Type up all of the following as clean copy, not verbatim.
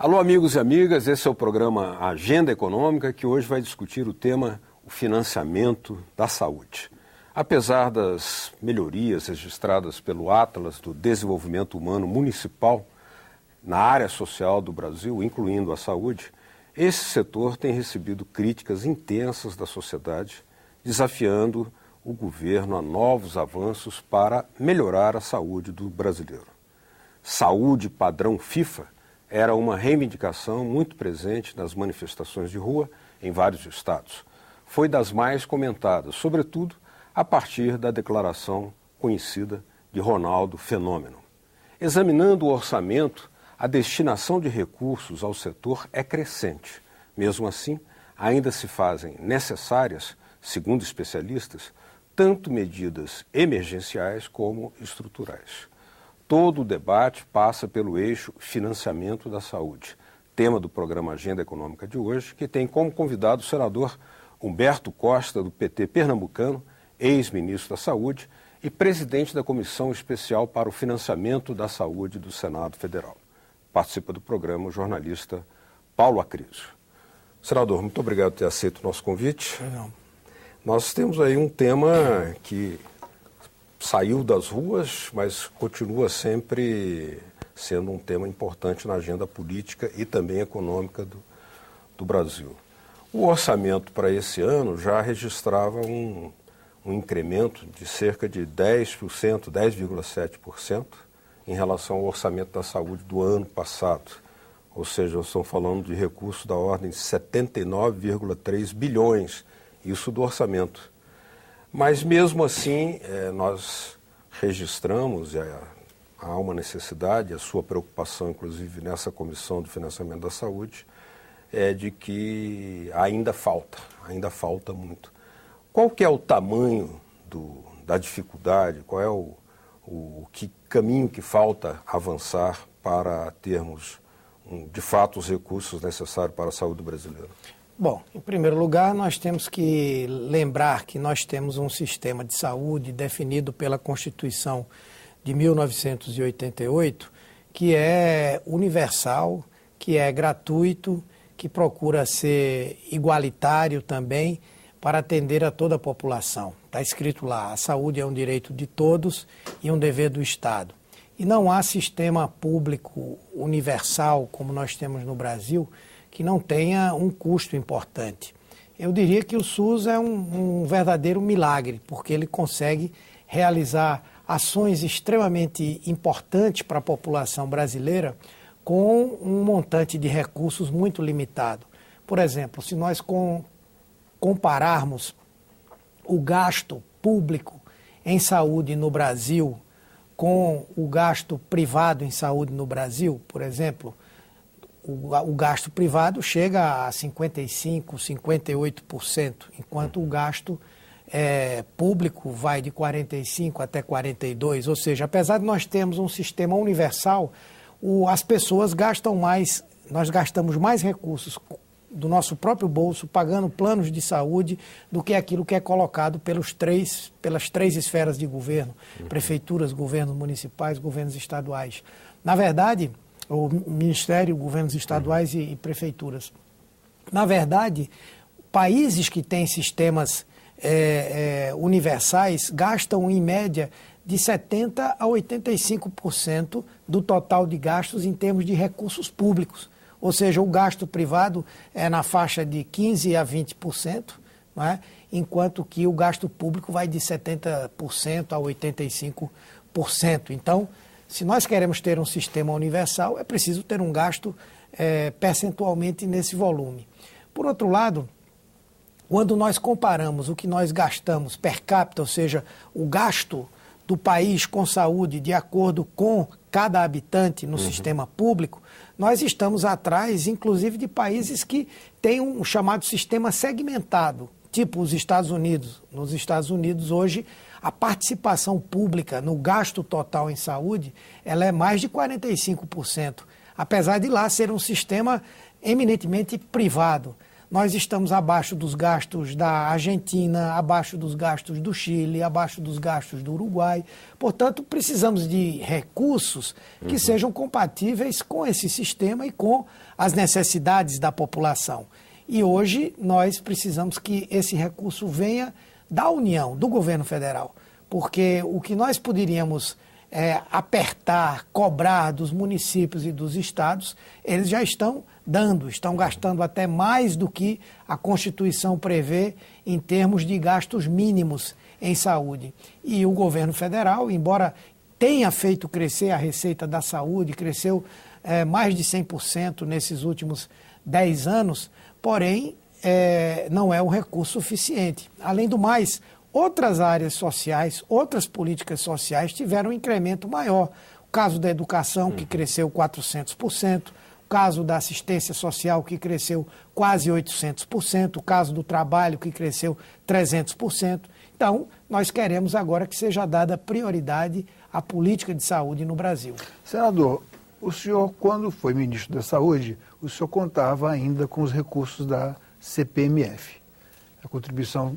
Alô, amigos e amigas, esse é o programa Agenda Econômica, que hoje vai discutir o tema o financiamento da saúde. Apesar das melhorias registradas pelo Atlas do Desenvolvimento Humano Municipal na área social do Brasil, incluindo a saúde, esse setor tem recebido críticas intensas da sociedade, desafiando o governo a novos avanços para melhorar a saúde do brasileiro. Saúde padrão FIFA era uma reivindicação muito presente nas manifestações de rua em vários estados. Foi das mais comentadas, sobretudo a partir da declaração conhecida de Ronaldo Fenômeno. Examinando o orçamento, a destinação de recursos ao setor é crescente. Mesmo assim, ainda se fazem necessárias, segundo especialistas, tanto medidas emergenciais como estruturais. Todo o debate passa pelo eixo financiamento da saúde, tema do programa Agenda Econômica de hoje, que tem como convidado o senador Humberto Costa, do PT pernambucano, ex-ministro da Saúde e presidente da Comissão Especial para o Financiamento da Saúde do Senado Federal. Participa do programa o jornalista Paulo Acrisio. Senador, muito obrigado por ter aceito o nosso convite. Não. Nós temos aí um tema que saiu das ruas, mas continua sempre sendo um tema importante na agenda política e também econômica do Brasil. O orçamento para esse ano já registrava um incremento de cerca de 10%, 10,7% em relação ao orçamento da saúde do ano passado. Ou seja, nós estamos falando de recursos da ordem de 79,3 bilhões, isso do orçamento. Mas mesmo assim, nós registramos, há uma necessidade, a sua preocupação, inclusive nessa comissão do financiamento da saúde, é de que ainda falta muito. Qual que é o tamanho da dificuldade, qual é o caminho que falta avançar para termos, de fato, os recursos necessários para a saúde brasileira? Bom, em primeiro lugar, nós temos que lembrar que nós temos um sistema de saúde definido pela Constituição de 1988, que é universal, que é gratuito, que procura ser igualitário também para atender a toda a população. Está escrito lá, a saúde é um direito de todos e um dever do Estado. E não há sistema público universal, como nós temos no Brasil, que não tenha um custo importante. Eu diria que o SUS é um verdadeiro milagre, porque ele consegue realizar ações extremamente importantes para a população brasileira com um montante de recursos muito limitado. Por exemplo, se nós compararmos o gasto público em saúde no Brasil com o gasto privado em saúde no Brasil, por exemplo, o gasto privado chega a 55%, 58%, enquanto o gasto público vai de 45% até 42%. Ou seja, apesar de nós termos um sistema universal, as pessoas gastam mais, nós gastamos mais recursos do nosso próprio bolso, pagando planos de saúde, do que aquilo que é colocado pelas três esferas de governo, prefeituras, governos municipais, governos estaduais. Na verdade, o Ministério, governos estaduais e prefeituras. Na verdade, países que têm sistemas universais gastam, em média, de 70% a 85% do total de gastos em termos de recursos públicos. Ou seja, o gasto privado é na faixa de 15% a 20%, não é? Enquanto que o gasto público vai de 70% a 85%. Então, se nós queremos ter um sistema universal, é preciso ter um gasto percentualmente nesse volume. Por outro lado, quando nós comparamos o que nós gastamos per capita, ou seja, o gasto do país com saúde de acordo com cada habitante no sistema público, nós estamos atrás, inclusive, de países que têm um chamado sistema segmentado, tipo os Estados Unidos. Nos Estados Unidos, hoje, a participação pública no gasto total em saúde, ela é mais de 45%, apesar de lá ser um sistema eminentemente privado. nós estamos abaixo dos gastos da Argentina, abaixo dos gastos do Chile, abaixo dos gastos do Uruguai. Portanto, precisamos de recursos que sejam compatíveis com esse sistema e com as necessidades da população. E hoje nós precisamos que esse recurso venha da União, do governo federal, porque o que nós poderíamos apertar, cobrar dos municípios e dos estados, eles já estão gastando até mais do que a Constituição prevê em termos de gastos mínimos em saúde. E o governo federal, embora tenha feito crescer a receita da saúde, cresceu mais de 100% nesses últimos 10 anos, porém não é um recurso suficiente. Além do mais, outras áreas sociais, outras políticas sociais tiveram um incremento maior. O caso da educação, que cresceu 400%, o caso da assistência social, que cresceu quase 800%, o caso do trabalho, que cresceu 300%. Então, nós queremos agora que seja dada prioridade à política de saúde no Brasil. Senador, o senhor, quando foi ministro da Saúde, o senhor contava ainda com os recursos da CPMF, a contribuição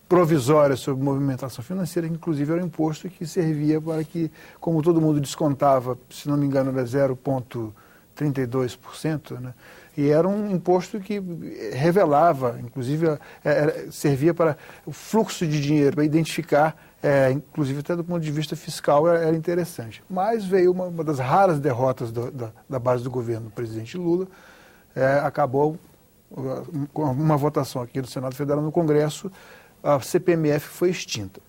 provisória sobre movimentação financeira, que inclusive era um imposto que servia para que, como todo mundo descontava, se não me engano era 0,32%, né? E era um imposto que revelava, inclusive servia para o fluxo de dinheiro, para identificar, inclusive até do ponto de vista fiscal era interessante. Mas veio uma das raras derrotas da base do governo do presidente Lula, acabou com uma votação aqui do Senado Federal no Congresso, a CPMF foi extinta.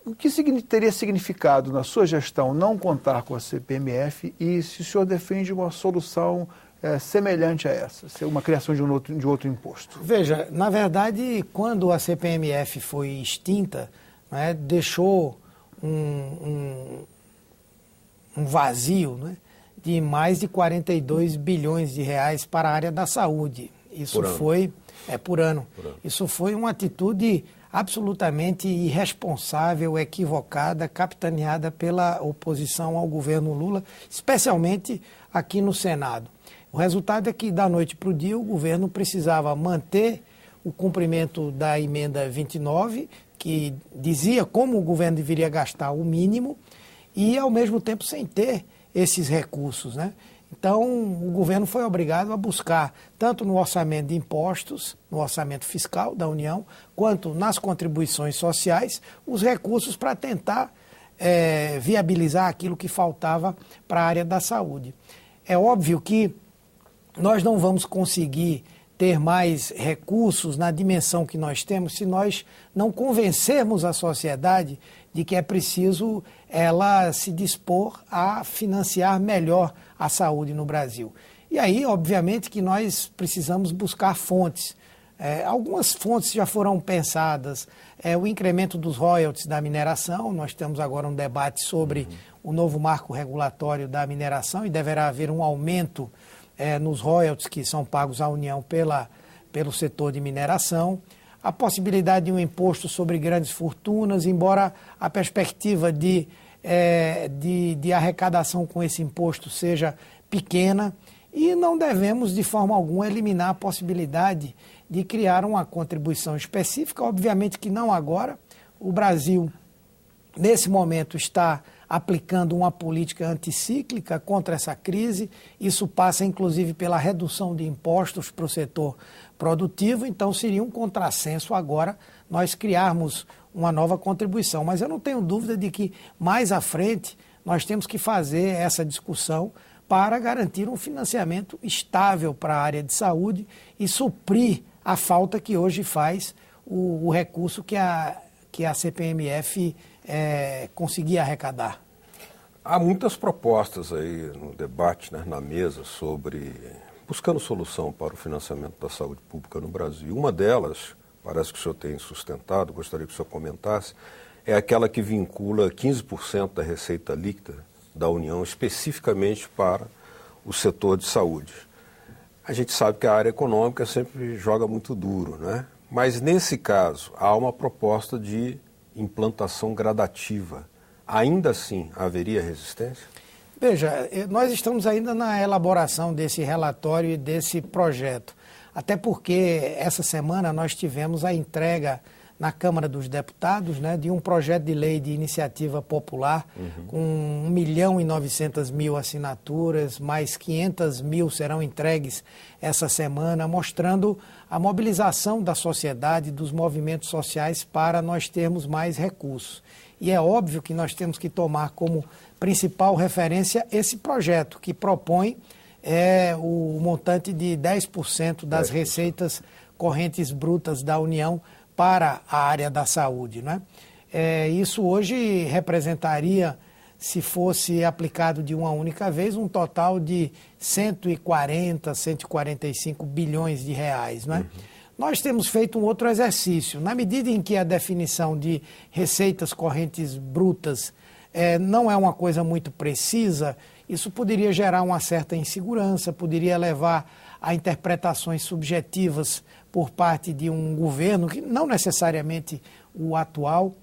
O que teria significado na sua gestão não contar com a CPMF e se o senhor defende uma solução semelhante a essa, ser uma criação de outro imposto? Veja, na verdade, quando a CPMF foi extinta, né, deixou um vazio, né, de mais de 42 bilhões de reais para a área da saúde. Isso foi por ano. Isso foi uma atitude absolutamente irresponsável, equivocada, capitaneada pela oposição ao governo Lula, especialmente aqui no Senado. O resultado é que, da noite para o dia, o governo precisava manter o cumprimento da emenda 29, que dizia como o governo deveria gastar o mínimo, e, ao mesmo tempo, sem ter esses recursos, né? Então, o governo foi obrigado a buscar, tanto no orçamento de impostos, no orçamento fiscal da União, quanto nas contribuições sociais, os recursos para tentar viabilizar aquilo que faltava para a área da saúde. É óbvio que nós não vamos conseguir ter mais recursos na dimensão que nós temos se nós não convencermos a sociedade de que é preciso ela se dispor a financiar melhor a saúde no Brasil. E aí, obviamente, que nós precisamos buscar fontes. Algumas fontes já foram pensadas. O incremento dos royalties da mineração, nós temos agora um debate sobre o novo marco regulatório da mineração e deverá haver um aumento nos royalties que são pagos à União pelo setor de mineração. A possibilidade de um imposto sobre grandes fortunas, embora a perspectiva de arrecadação com esse imposto seja pequena, e não devemos de forma alguma eliminar a possibilidade de criar uma contribuição específica, obviamente que não agora. O Brasil, nesse momento, está aplicando uma política anticíclica contra essa crise. Isso passa, inclusive, pela redução de impostos para o setor produtivo, então seria um contrassenso agora nós criarmos uma nova contribuição. Mas eu não tenho dúvida de que, mais à frente, nós temos que fazer essa discussão para garantir um financiamento estável para a área de saúde e suprir a falta que hoje faz o recurso que a CPMF conseguia arrecadar. Há muitas propostas aí no debate, né, na mesa, sobre buscando solução para o financiamento da saúde pública no Brasil. Uma delas, parece que o senhor tem sustentado, gostaria que o senhor comentasse, é aquela que vincula 15% da receita líquida da União especificamente para o setor de saúde. A gente sabe que a área econômica sempre joga muito duro, né? Mas nesse caso há uma proposta de implantação gradativa. Ainda assim haveria resistência? Veja, nós estamos ainda na elaboração desse relatório e desse projeto. até porque essa semana nós tivemos a entrega na Câmara dos Deputados, né, de um projeto de lei de iniciativa popular com 1.900.000 assinaturas, mais 500.000 serão entregues essa semana, mostrando a mobilização da sociedade, dos movimentos sociais para nós termos mais recursos. E é óbvio que nós temos que tomar como principal referência esse projeto, que propõe o montante de 10% das receitas correntes brutas da União para a área da saúde, né? Isso hoje representaria, se fosse aplicado de uma única vez, um total de 140, 145 bilhões de reais, né? Nós temos feito um outro exercício. Na medida em que a definição de receitas correntes brutas não é uma coisa muito precisa, isso poderia gerar uma certa insegurança, poderia levar a interpretações subjetivas por parte de um governo, que não necessariamente o atual,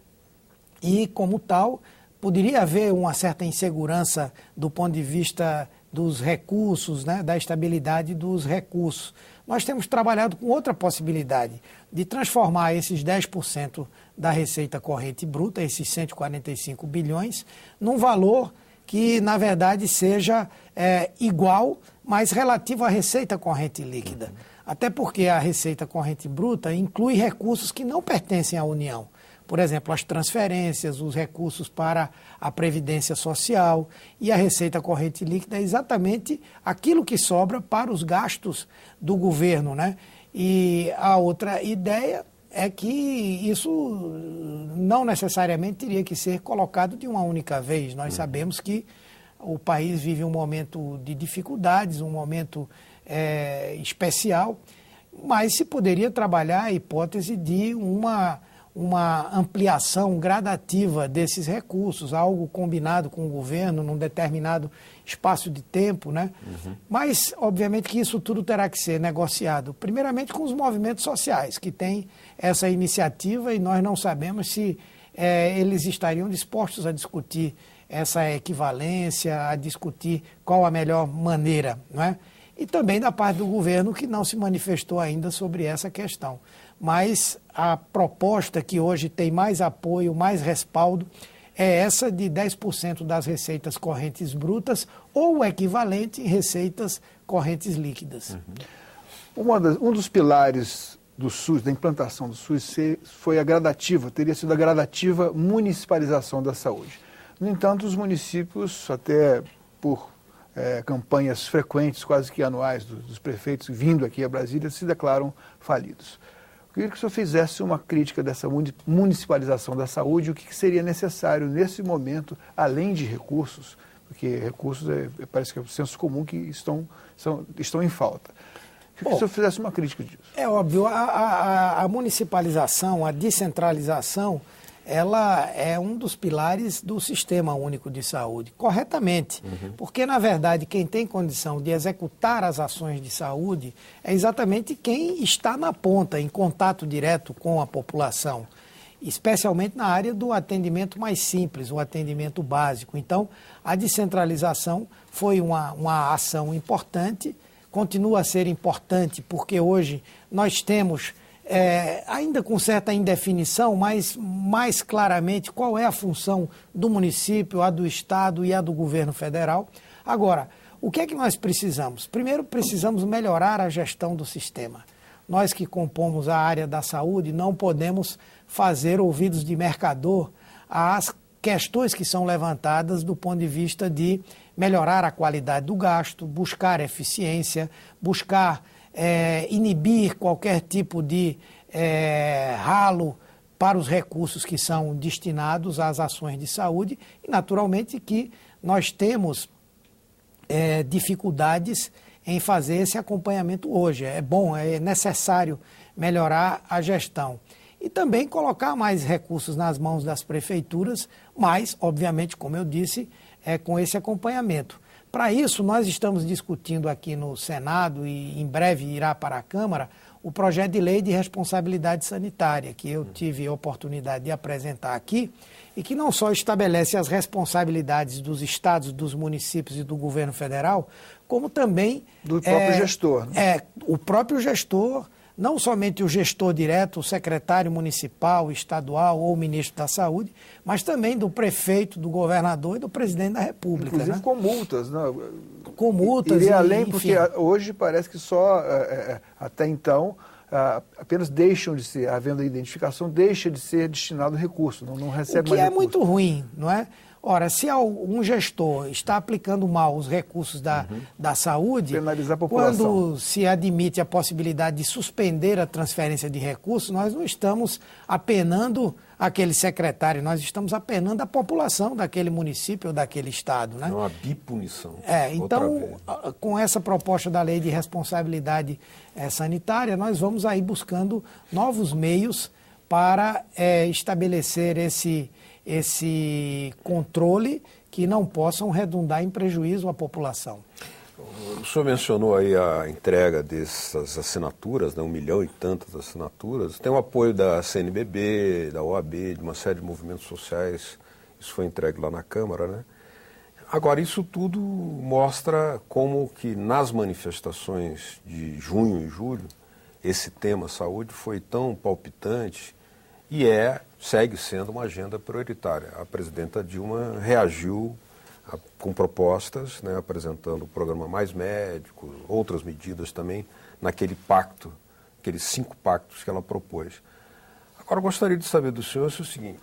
e, como tal, poderia haver uma certa insegurança do ponto de vista dos recursos, né, da estabilidade dos recursos. Nós temos trabalhado com outra possibilidade, de transformar esses 10% da receita corrente bruta, esses 145 bilhões, num valor que, na verdade, seja igual, mas relativo à receita corrente líquida. Até porque a receita corrente bruta inclui recursos que não pertencem à União. Por exemplo, as transferências, os recursos para a Previdência Social, e a receita corrente líquida é exatamente aquilo que sobra para os gastos do governo, né? E a outra ideia é que isso não necessariamente teria que ser colocado de uma única vez. Nós sabemos que o país vive um momento de dificuldades, um momento especial, mas se poderia trabalhar a hipótese de uma ampliação gradativa desses recursos, algo combinado com o governo num determinado espaço de tempo, né? Mas, obviamente, que isso tudo terá que ser negociado, primeiramente com os movimentos sociais, que têm essa iniciativa, e nós não sabemos se eles estariam dispostos a discutir essa equivalência, a discutir qual a melhor maneira, não é? E também da parte do governo, que não se manifestou ainda sobre essa questão. Mas a proposta que hoje tem mais apoio, mais respaldo, é essa de 10% das receitas correntes brutas ou o equivalente em receitas correntes líquidas. Um dos pilares do SUS, da implantação do SUS, foi a gradativa, teria sido a gradativa municipalização da saúde. No entanto, os municípios, até por campanhas frequentes, quase que anuais, dos prefeitos vindo aqui a Brasília, se declaram falidos. Eu queria que o senhor fizesse uma crítica dessa municipalização da saúde, o que seria necessário nesse momento, além de recursos, porque recursos parece que é o senso comum que estão em falta. Eu queria que o senhor fizesse uma crítica disso. É óbvio, a municipalização, a descentralização, ela é um dos pilares do Sistema Único de Saúde, corretamente, porque, na verdade, quem tem condição de executar as ações de saúde é exatamente quem está na ponta, em contato direto com a população, especialmente na área do atendimento mais simples, o atendimento básico. Então, a descentralização foi uma ação importante, continua a ser importante, porque hoje nós temos ainda com certa indefinição, mas mais claramente qual é a função do município, a do Estado e a do governo federal. Agora, o que é que nós precisamos? Primeiro, precisamos melhorar a gestão do sistema. Nós que compomos a área da saúde não podemos fazer ouvidos de mercador às questões que são levantadas do ponto de vista de melhorar a qualidade do gasto, buscar eficiência, buscar inibir qualquer tipo de ralo para os recursos que são destinados às ações de saúde e, naturalmente, que nós temos dificuldades em fazer esse acompanhamento hoje. É bom, é necessário melhorar a gestão. E também colocar mais recursos nas mãos das prefeituras, mas, obviamente, como eu disse, com esse acompanhamento. Para isso, nós estamos discutindo aqui no Senado e em breve irá para a Câmara o projeto de lei de responsabilidade sanitária, que eu tive a oportunidade de apresentar aqui, e que não só estabelece as responsabilidades dos estados, dos municípios e do governo federal, como também... Do próprio gestor. Né? O próprio gestor, não somente o gestor direto, o secretário municipal, estadual ou o ministro da Saúde, mas também do prefeito, do governador e do presidente da República. Inclusive, né? com multas. Né? Com multas. Iria além, enfim. porque hoje parece que só, até então, apenas deixam de ser, havendo a identificação, deixa de ser destinado recurso, não recebe mais recurso. O que é muito ruim, não é? Ora, se um gestor está aplicando mal os recursos da saúde, penalizar a população. Quando se admite a possibilidade de suspender a transferência de recursos, nós não estamos apenando aquele secretário, nós estamos apenando a população daquele município ou daquele estado. Né? É uma bipunição. Então, com essa proposta da lei de responsabilidade sanitária, nós vamos aí buscando novos meios para estabelecer esse controle que não possam redundar em prejuízo à população. O senhor mencionou aí a entrega dessas assinaturas, né, 1 milhão e tantas assinaturas. Tem o apoio da CNBB, da OAB, de uma série de movimentos sociais. Isso foi entregue lá na Câmara, né? Agora, isso tudo mostra como que nas manifestações de junho e julho, esse tema saúde foi tão palpitante e segue sendo uma agenda prioritária. A presidenta Dilma reagiu com propostas, né, apresentando o programa Mais Médicos, outras medidas também, naquele pacto, aqueles 5 pactos que ela propôs. Agora, eu gostaria de saber do senhor o seguinte: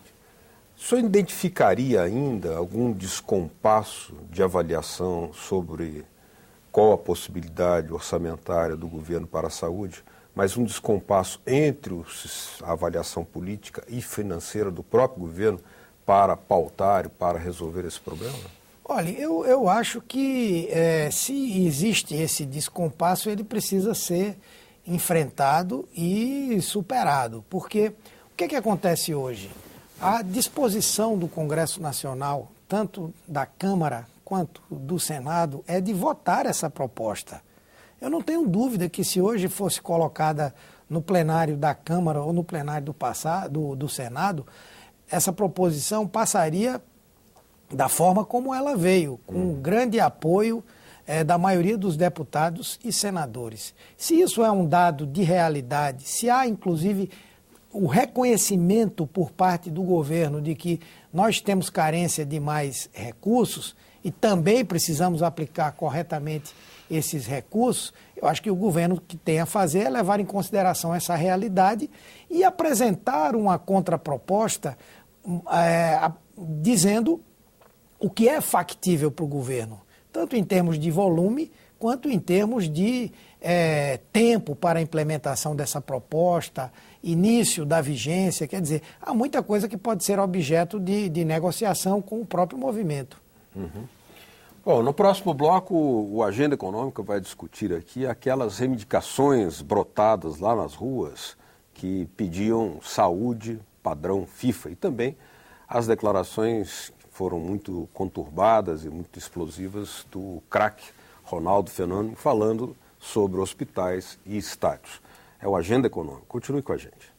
o senhor identificaria ainda algum descompasso de avaliação sobre qual a possibilidade orçamentária do governo para a saúde, mas um descompasso entre a avaliação política e financeira do próprio governo para pautar e para resolver esse problema? Olha, eu acho que se existe esse descompasso, ele precisa ser enfrentado e superado. Porque o que acontece hoje? A disposição do Congresso Nacional, tanto da Câmara quanto do Senado, é de votar essa proposta. Eu não tenho dúvida que se hoje fosse colocada no plenário da Câmara ou no plenário do Senado, essa proposição passaria da forma como ela veio, com grande apoio da maioria dos deputados e senadores. Se isso é um dado de realidade, se há inclusive o reconhecimento por parte do governo de que nós temos carência de mais recursos e também precisamos aplicar corretamente esses recursos, eu acho que o governo que tem a fazer é levar em consideração essa realidade e apresentar uma contraproposta dizendo o que é factível para o governo, tanto em termos de volume quanto em termos de tempo para a implementação dessa proposta, início da vigência. Quer dizer, há muita coisa que pode ser objeto de negociação com o próprio movimento. Uhum. Bom, no próximo bloco, o Agenda Econômica vai discutir aqui aquelas reivindicações brotadas lá nas ruas que pediam saúde padrão FIFA e também as declarações que foram muito conturbadas e muito explosivas do craque Ronaldo Fenômeno falando sobre hospitais e estádios. É o Agenda Econômica. Continue com a gente.